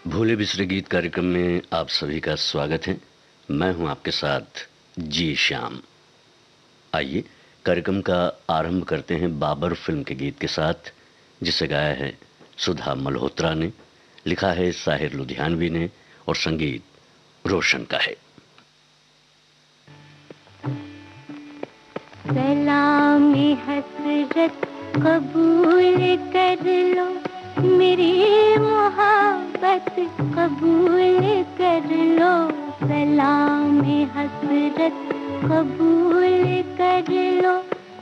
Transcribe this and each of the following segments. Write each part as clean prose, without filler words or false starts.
भूले बिसरे गीत कार्यक्रम में आप सभी का स्वागत है। मैं हूं आपके साथ जी श्याम। आइए कार्यक्रम का आरंभ करते हैं बाबर फिल्म के गीत के साथ, जिसे गाया है सुधा मल्होत्रा ने, लिखा है साहिर लुधियानवी ने और संगीत रोशन का है। सलामी हसरत कबूल कर लो, मेरी मोहब्बत कबूल कर लो। सलामी हसरत कबूल कर लो,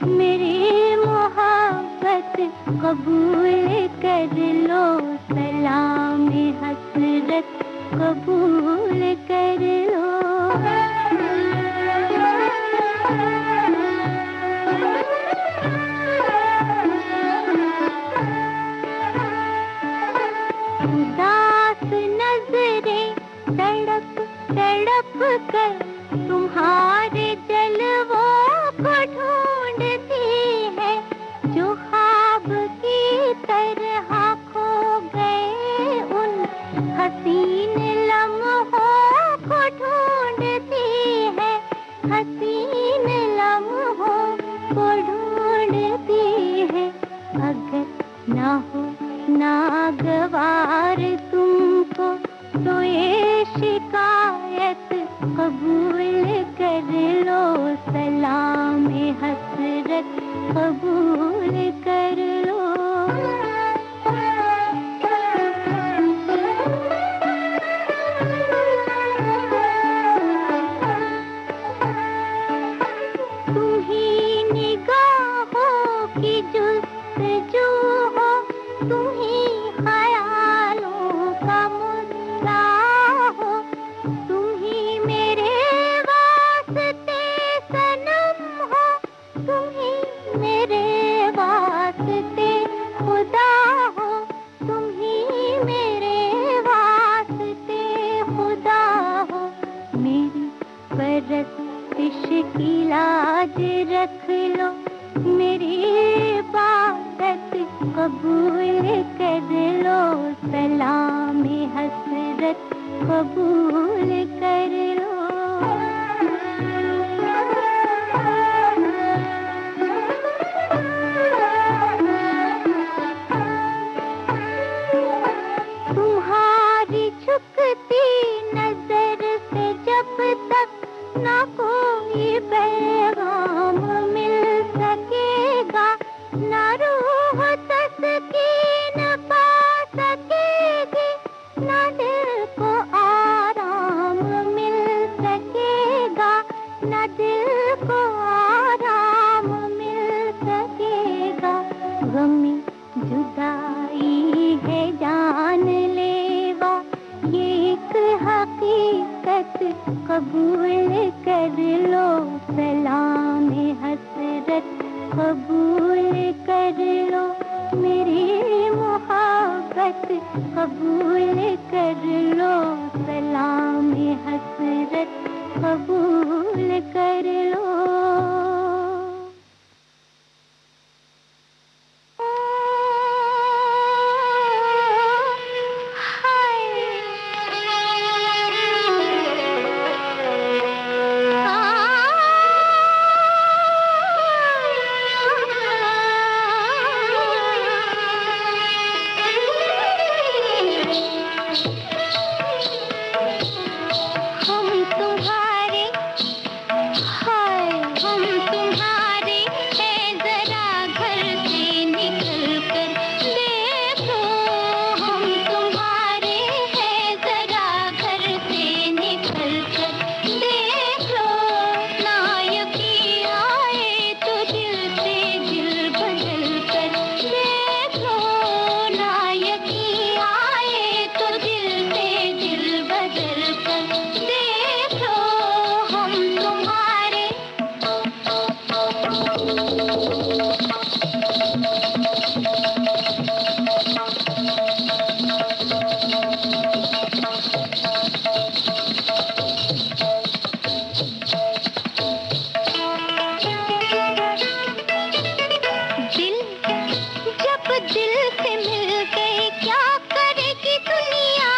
मेरी मोहब्बत कबूल कर लो। सलामी हसरत कबूल कर लो। उदास नजरें तड़प तड़प कर तुम्हारे जलवों को ढूंढती है, जो ख्वाब की तरह खो गए उन हसीन लम्हों को ढूंढती है, हसीन लम्हों को ढूंढती है। अगर ना हो नागवार तुमको तो ये शिकायत कबूल कर लो। सलामी हसरत कबूल कर लो। तुम ही निगाहों की जुस्तजू हो, तुम ही ख्यालों का मुद्दा हो, तुम ही मेरे वास्ते सनम हो, तुम ही मेरे वास्ते खुदा हो, तुम ही मेरे वास्ते खुदा हो। मेरी परस्तिश की लाज रख लो, मेरी इबादत कबूल कर लो। सलामी हसरत कबूल कर लो। तुम्हारी झुकती नजर से जब तक ना कोई पैगाम मिल सकेगा, ना रूह तस्कीन पा सकेगी, ना दिल को आराम मिल सकेगा, ना दिल को आराम मिल सकेगा। गमी जुदाई है जानलेवा, ये एक हकीकत कबूल कर लो। सलामी हसरत कबूल कर लो, मेरी मोहब्बत कबूल कर लो। सलामी हसरत कबूल कर लो। दिल से मिल गए क्या करेगी दुनिया।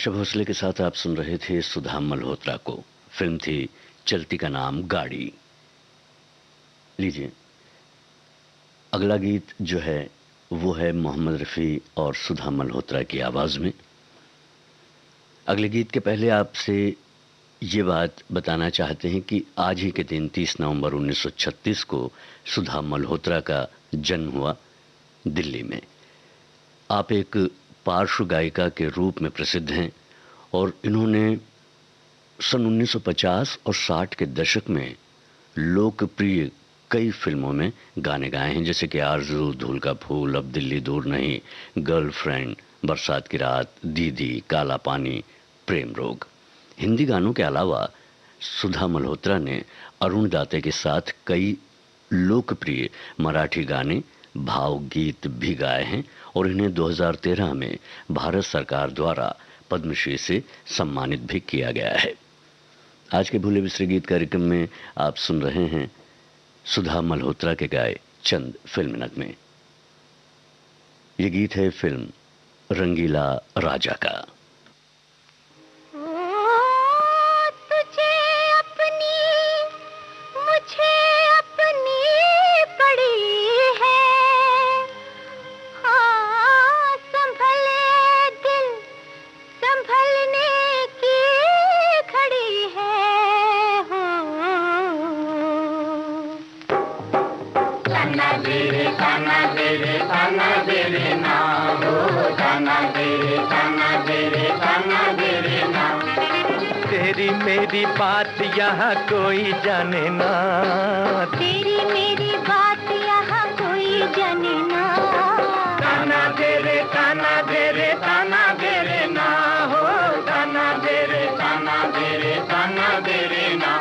आशा भोसले के साथ आप सुन रहे थे सुधा मल्होत्रा को। फिल्म थी चलती का नाम गाड़ी। लीजिए, अगला गीत जो है वो है मोहम्मद रफ़ी और सुधा मल्होत्रा की आवाज़ में। अगले गीत के पहले आपसे ये बात बताना चाहते हैं कि आज ही के दिन 30 नवंबर 1936 को सुधा मल्होत्रा का जन्म हुआ दिल्ली में। आप एक पार्श्व गायिका के रूप में प्रसिद्ध हैं और इन्होंने सन 1950 और 60 के दशक में लोकप्रिय कई फिल्मों में गाने गाए हैं, जैसे कि आरज़ू, धूल का फूल, अब दिल्ली दूर नहीं, गर्लफ्रेंड, बरसात की रात, दीदी, काला पानी, प्रेम रोग। हिंदी गानों के अलावा सुधा मल्होत्रा ने अरुण दाते के साथ कई लोकप्रिय मराठी गाने, भावगीत भी गाए हैं और इन्हें 2013 में भारत सरकार द्वारा पद्मश्री से सम्मानित भी किया गया है। आज के भूले बिसरे गीत कार्यक्रम में आप सुन रहे हैं सुधा मल्होत्रा के गाए चंद फिल्म नगमे। ये गीत है फिल्म रंगीला राजा का। तेरी मेरी बात यहाँ कोई जाने ना, तेरी मेरी बात यहाँ कोई जाने ना। ताना दे रे ताना दे रे ताना दे रे ना हो, ताना दे रे ताना दे रे ताना दे रे ना।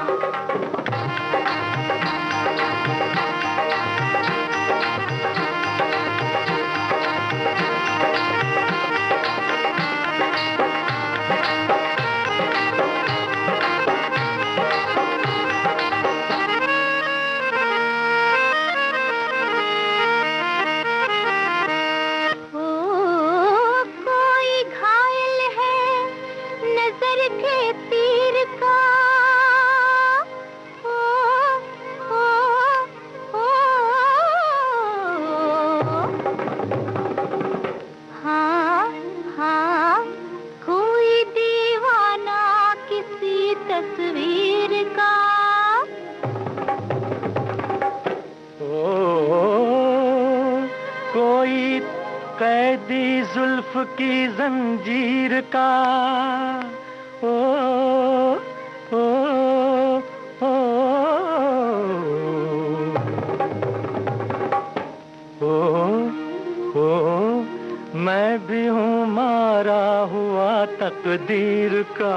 कैदी जुल्फ की जंजीर का, ओ ओ ओ ओ मैं भी हूँ मारा हुआ तकदीर का।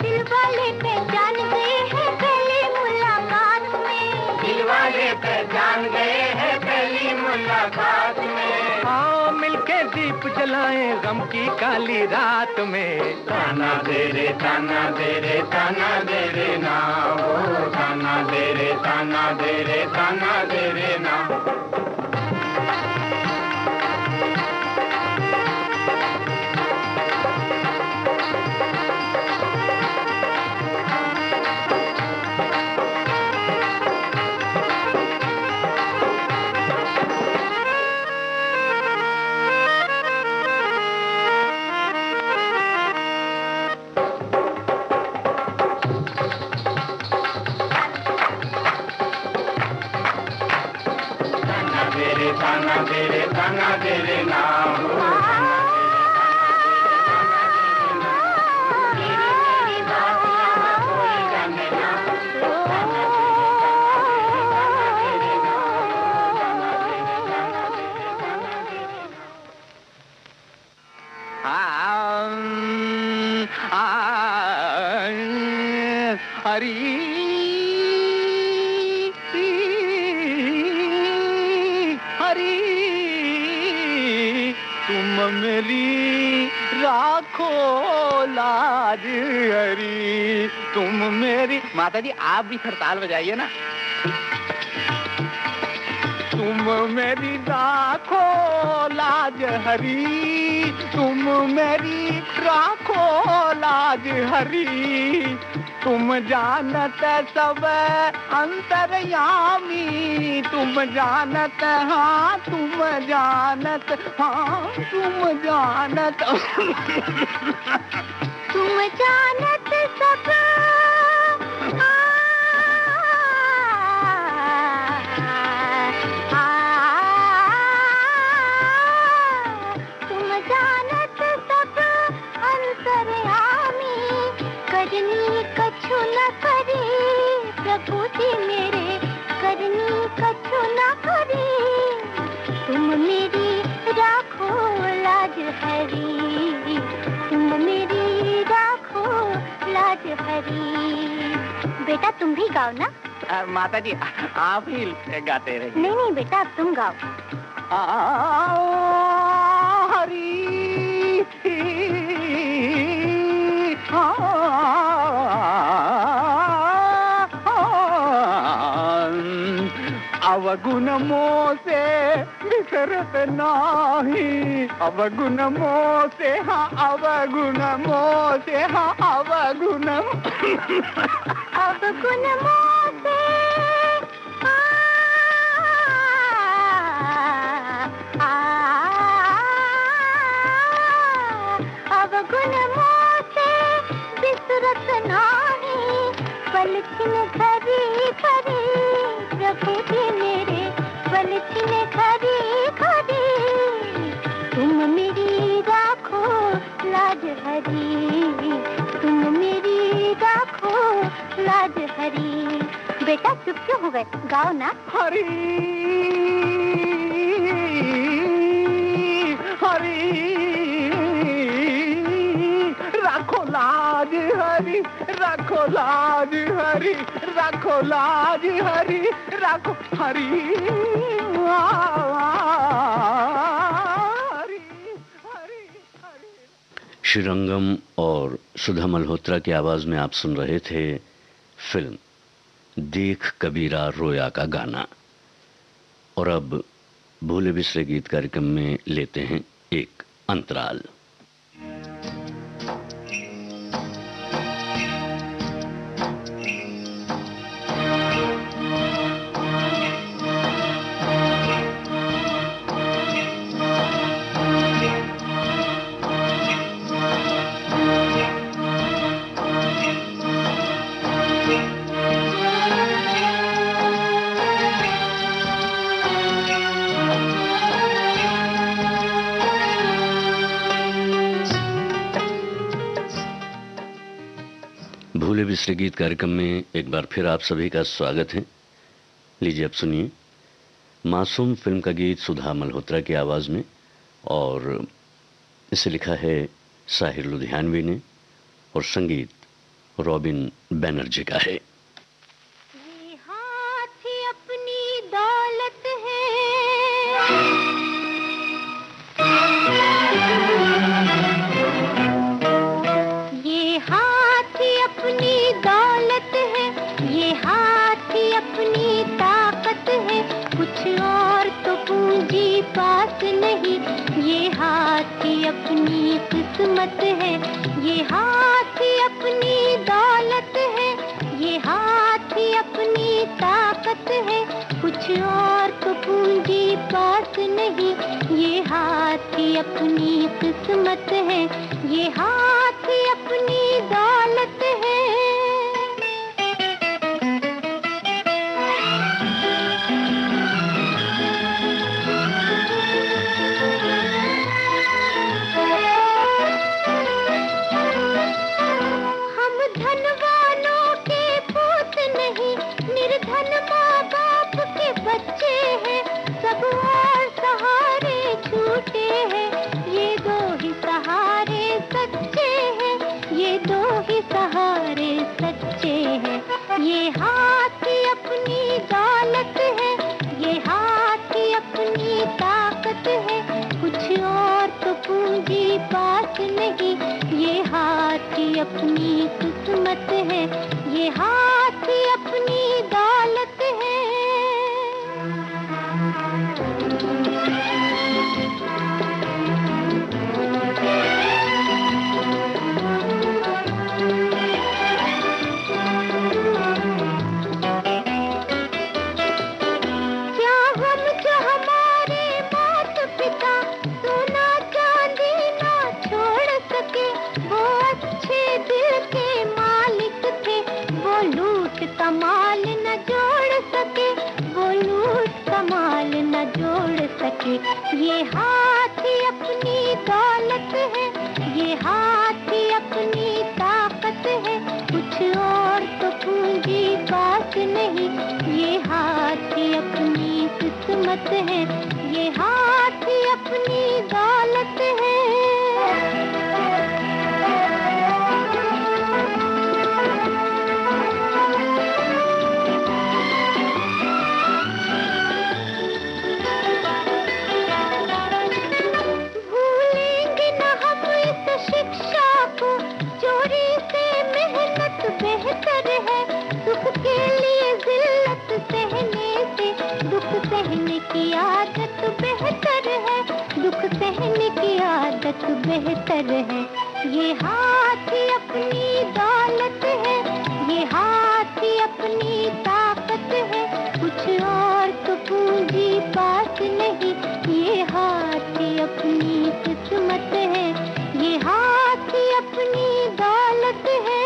दिल वाले पहचान गए हैं पहली मुलाकात में, दिल वाले पहचान गए हैं पहली मुलाकात में। हाँ मिलके दीप जलाएं गम की काली रात में। ताना दे रे ताना दे रे ताना दे रे ना, ओ ताना दे रे ताना दे रे ताना दे रे ना। ताना दे रे ताना दे रे ना, मेरी बात यहाँ कोई जाने ना। हरी मेरी राखो लाज हरी, तुम मेरी। माता जी आप भी हड़ताल बजाइए ना। तुम मेरी राखो लाज हरी, तुम मेरी राखो लाज हरी। तुम जानत सब अंतर्यामी, तुम जानत, हाँ तुम जानत, हाँ तुम जानत तुम जानत सब तुम जानत सब अंतर्यामी, करनी कछु न करे प्रभु जी मेरे, करनी कछु न करे। तुम मेरी राखो लाज हरी, तुम मेरी राखो लाज हरी। बेटा तुम भी गाओ ना। माता जी आप ही गाते रहिए। नहीं नहीं बेटा अब तुम गाओ। हरी अवगुण मोह से बिसरत नाही, अवगुण मोह से, हाँ अवगुण मोह से, हाँ अवगुण अवगुण मोह से अवगुण मोह से बिसरत नाही, पलछिन खरी खरी प्रभु जी मेरे, पलछिन खरी खरी। तुम मेरी राखो लाज हरी, तुम मेरी राखो लाज हरी। बेटा चुप क्यों हो गए, गाओ ना। हरी हरी राखो लाज हरी, राखो लाज हरी, राखो लाज हरी, राखो हरी हरी हरी हरी। श्रीरंगम और सुधा मल्होत्रा की आवाज में आप सुन रहे थे फिल्म देख कबीरा रोया का गाना। और अब भूले बिसरे गीत कार्यक्रम में लेते हैं एक अंतराल। भूले बिसरे गीत कार्यक्रम में एक बार फिर आप सभी का स्वागत है। लीजिए अब सुनिए मासूम फिल्म का गीत सुधा मल्होत्रा की आवाज में, और इसे लिखा है साहिर लुधियानवी ने और संगीत रॉबिन बैनर्जी का है। ये हाथ अपनी दौलत है, ये हाथ अपनी दौलत है, ये हाथ अपनी ताकत है, कुछ और तो पूंजी पास नहीं, ये हाथ अपनी किस्मत है, ये हाथ अपनी दौलत है, ये हाथ अपनी ताकत है, कुछ और तो पूंजी पास नहीं, ये हाथ अपनी किस्मत है, ये हाथ अपनी दौलत है। हम धनवानों के पूत नहीं, निर्धन माँ बाप के बच्चे हैं, सब और सहारे झूठे हैं, ये दो ही सहारे सच्चे हैं, ये दो ही सहारे सच्चे हैं। ये हाथ अपनी दौलत है, ये हाथ अपनी ताकत है, कुछ और तो पूंजी पास नहीं, ये हाथ अपनी किस्मत है, ये हाथ अपनी दौलत है। अच्छे दिल के मालिक थे, वो लूट कमाल न जोड़ सके, वो लूट कमाल न जोड़ सके। ये हाथी अपनी दौलत है, ये हाथी अपनी ताकत है, कुछ और तो पूंजी बात नहीं। ये हाथी अपनी किस्मत है, ये हाथी अपनी दौलत है। भूलेंगे न हम इस शिक्षा को, चोरी से मेहनत बेहतर है। दुख के लिए जिल्लत सहने से, दुख सहने की आदत बेहतर है, दुख सहने की आदत बेहतर है। ये हाथी अपनी दौलत है, ये हाथी अपनी ताकत है, कुछ और तो पूंजी बात नहीं। ये हाथी अपनी किस्मत है, ये हाथी अपनी दौलत है।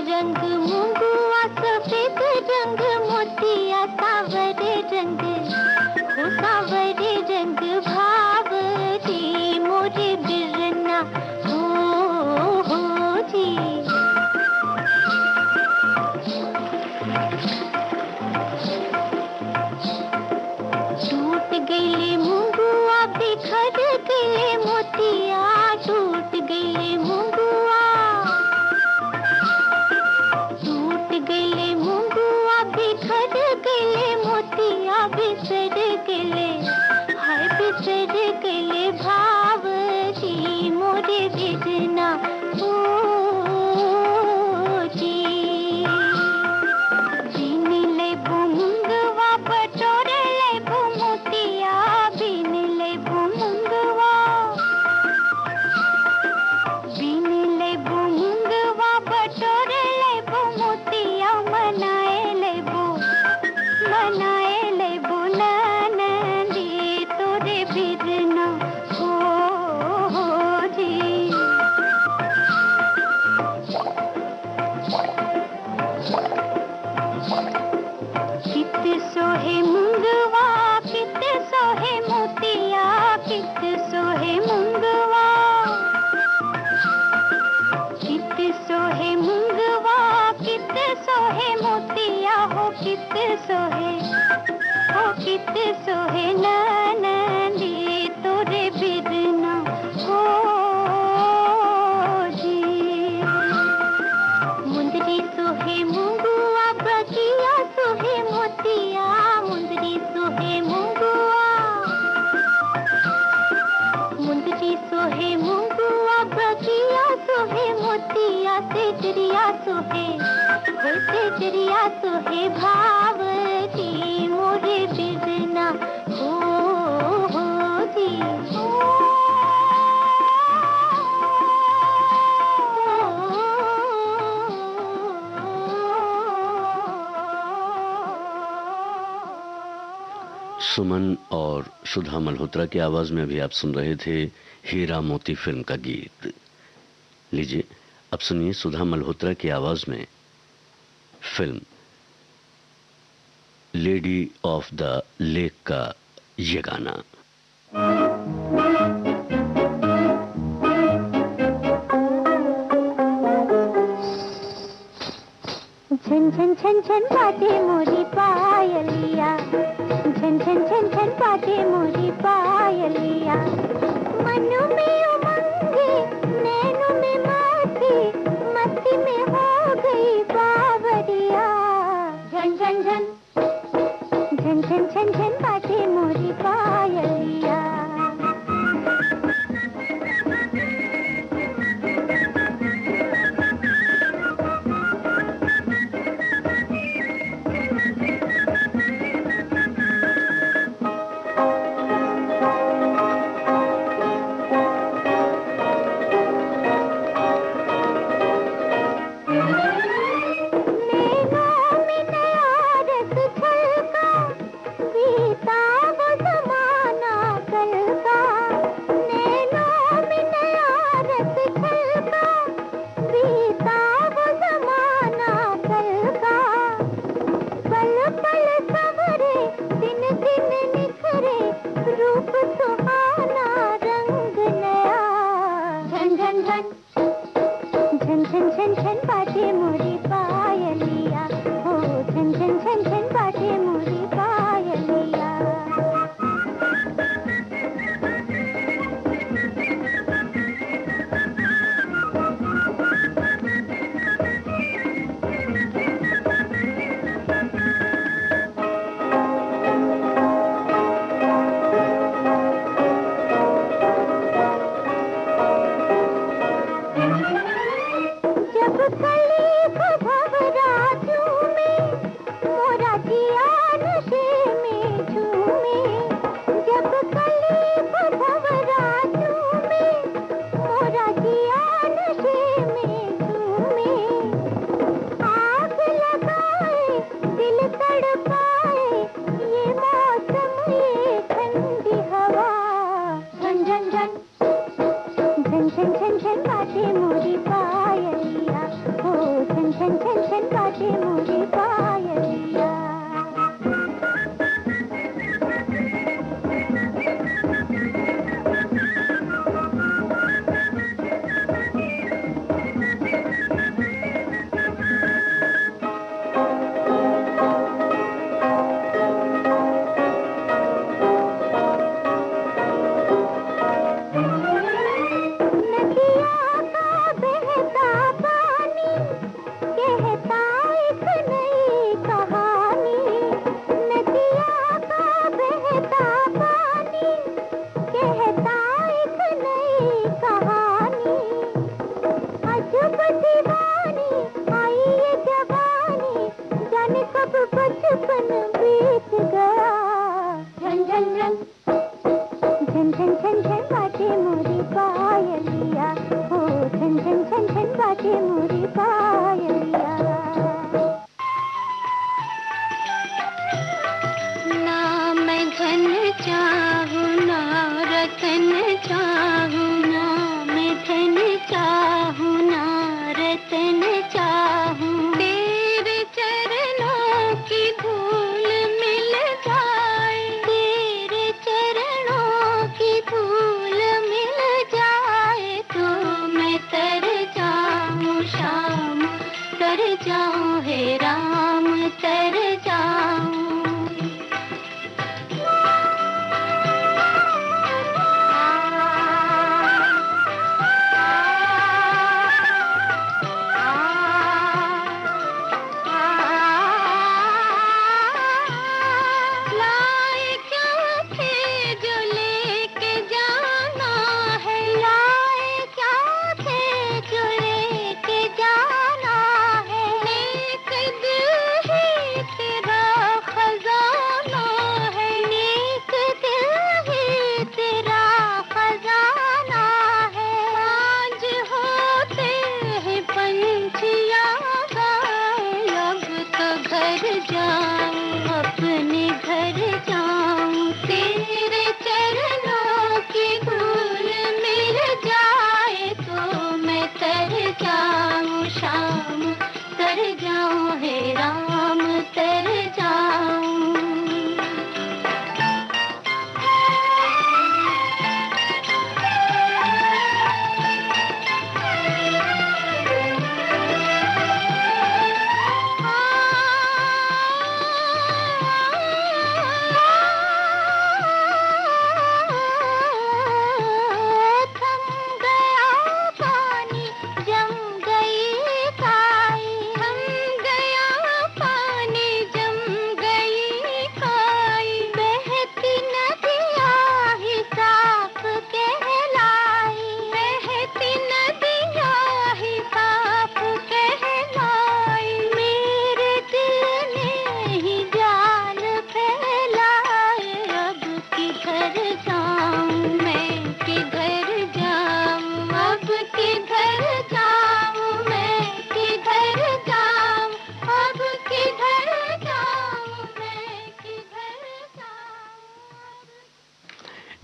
रंग मुंगुआ सफेद रंग मोतिया सावरे रंग हो सावरे रंग भावरी मोरे बिरना हो जी। टूट गईले मुंगुआ बिखर गईले मोतिया, टूट गईले मुंगुआ, टूट गईले मुंगुआ बिखर गईले मोतिया, बिसर गईले हाय बिसर गईले भावरी मोरे बिरना हो जी। बीन लेबू मुंगवा बटोर लेबू मोतिया, बीन लेबू मुंगवा, बीन लेबू मुंगवा बटोर लेबू मोतिया, मनाए लेबू ननदी तोरे बिरना हो जी। कित सोहे मुंगवा कित सोहे मोतिया, कित सोहे मुंगवा, कित सोहे मुंगवा, कित सोहे मोतिया, हो कित सोहे ननदी तोरे बिरना हो जी। मुंदरी सोहे मुंगुआ बगिया सोहे मोतिया, मुंदरी सोहे मुंगुआ, मुंदरी सोहे मुंगुआ बगिया सोहे मोतिया, तेजरिया सोहे हो तेजरिया सोहे भावरी मोरे बिरना हो जी। सुमन और सुधा मल्होत्रा की आवाज में अभी आप सुन रहे थे हीरा मोती फिल्म का गीत। लीजिए अब सुनिए सुधा मल्होत्रा की आवाज में film lady of the lake का ये गाना। झन झन झन झन बाजे मोरी पायलिया, झन झन झन झन बाजे मोरी पायलिया। मन में उमंगे नैनों में मस्ती, मस्ती में हो गई बावरिया। झन झन झन झन झन झन झन बाजे मोरी पायलिया।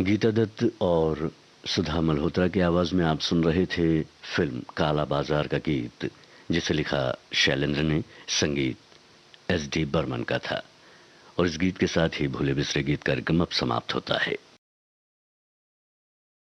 गीता दत्त और सुधा मल्होत्रा की आवाज़ में आप सुन रहे थे फिल्म काला बाजार का गीत, जिसे लिखा शैलेंद्र ने, संगीत एस डी बर्मन का था। और इस गीत के साथ ही भूले बिसरे गीत कार्यक्रम अब समाप्त होता है।